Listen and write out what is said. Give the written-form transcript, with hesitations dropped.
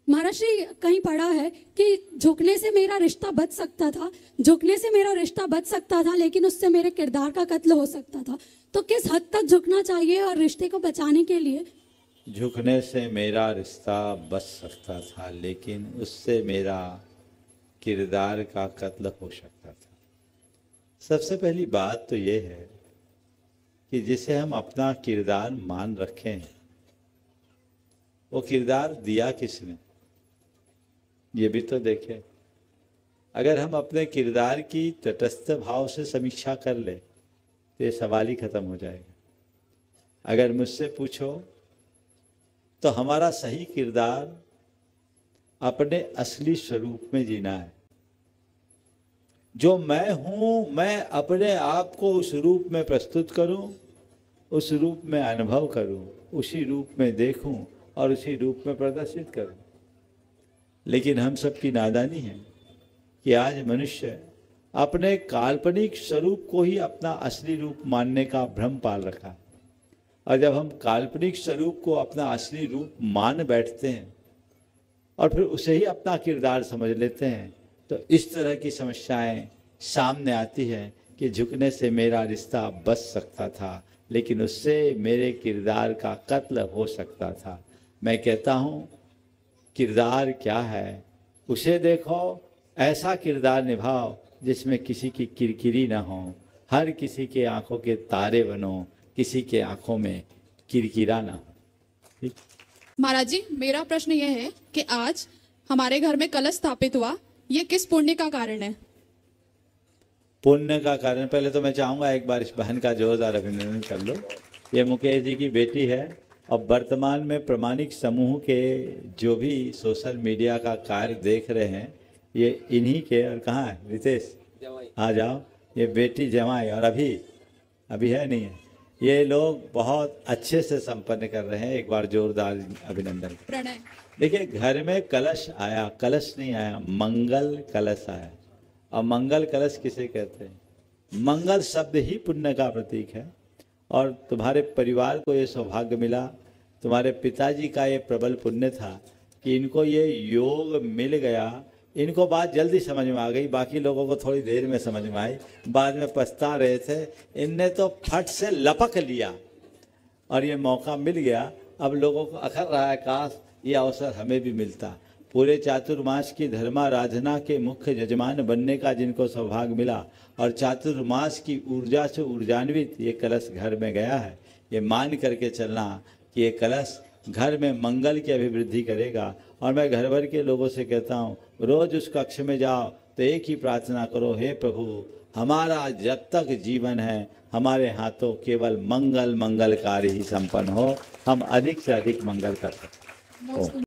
महाराज श्री कहीं पढ़ा है कि झुकने से मेरा रिश्ता बच सकता था, झुकने से मेरा रिश्ता बच सकता था, लेकिन उससे मेरे किरदार का कत्ल हो सकता था। तो किस हद तक झुकना चाहिए और रिश्ते को बचाने के लिए? झुकने से मेरा रिश्ता बच सकता था, लेकिन उससे मेरा किरदार का कत्ल हो सकता था। सबसे पहली बात तो ये है कि जिसे हम अपना किरदार मान रखें, वो किरदार दिया किसने, ये भी तो देखें। अगर हम अपने किरदार की तटस्थ भाव से समीक्षा कर ले तो ये सवाल ही खत्म हो जाएगा। अगर मुझसे पूछो तो हमारा सही किरदार अपने असली स्वरूप में जीना है। जो मैं हूं, मैं अपने आप को उस रूप में प्रस्तुत करूं, उस रूप में अनुभव करूं, उसी रूप में देखूं और उसी रूप में प्रदर्शित करूं। लेकिन हम सबकी नादानी है कि आज मनुष्य अपने काल्पनिक स्वरूप को ही अपना असली रूप मानने का भ्रम पाल रखा। और जब हम काल्पनिक स्वरूप को अपना असली रूप मान बैठते हैं और फिर उसे ही अपना किरदार समझ लेते हैं, तो इस तरह की समस्याएं सामने आती हैं कि झुकने से मेरा रिश्ता बच सकता था, लेकिन उससे मेरे किरदार का कत्ल हो सकता था। मैं कहता हूँ, किरदार क्या है उसे देखो, ऐसा किरदार निभाओ जिसमें किसी की किरकिरी ना हो, हर किसी के आंखों के तारे बनो, किसी के आंखों में किरकिरा ना हो। ठीक महाराज जी, मेरा प्रश्न यह है कि आज हमारे घर में कलश स्थापित हुआ, ये किस पुण्य का कारण है? पुण्य का कारण, पहले तो मैं चाहूँगा एक बार इस बहन का जोरदार अभिनंदन कर लो। ये मुकेश जी की बेटी है और वर्तमान में प्रमाणिक समूह के जो भी सोशल मीडिया का कार्य देख रहे हैं, ये इन्हीं के। और कहाँ है रितेश, आ जाओ। ये बेटी जमाई, और अभी है नहीं है। ये लोग बहुत अच्छे से संपन्न कर रहे हैं। एक बार जोरदार अभिनंदन। प्रणय। देखिए, घर में कलश आया, कलश नहीं आया, मंगल कलश आया। और मंगल कलश किसे कहते हैं? मंगल शब्द ही पुण्य का प्रतीक है। और तुम्हारे परिवार को ये सौभाग्य मिला, तुम्हारे पिताजी का ये प्रबल पुण्य था कि इनको ये योग मिल गया। इनको बात जल्दी समझ में आ गई, बाकी लोगों को थोड़ी देर में समझ में आई, बाद में पछता रहे थे। इनने तो फट से लपक लिया और ये मौका मिल गया। अब लोगों को अखर रहा है, काश ये अवसर हमें भी मिलता। पूरे चातुर्मास की धर्माराधना के मुख्य यजमान बनने का जिनको सौभाग्य मिला और चातुर्मास की ऊर्जा से ऊर्जान्वित ये कलश घर में गया है, ये मान करके चलना कि ये कलश घर में मंगल की अभिवृद्धि करेगा। और मैं घर भर के लोगों से कहता हूँ, रोज उस कक्ष में जाओ तो एक ही प्रार्थना करो, हे प्रभु, हमारा जब तक जीवन है हमारे हाथों केवल मंगल कार्य ही संपन्न हो, हम अधिक से अधिक मंगल कर सकें।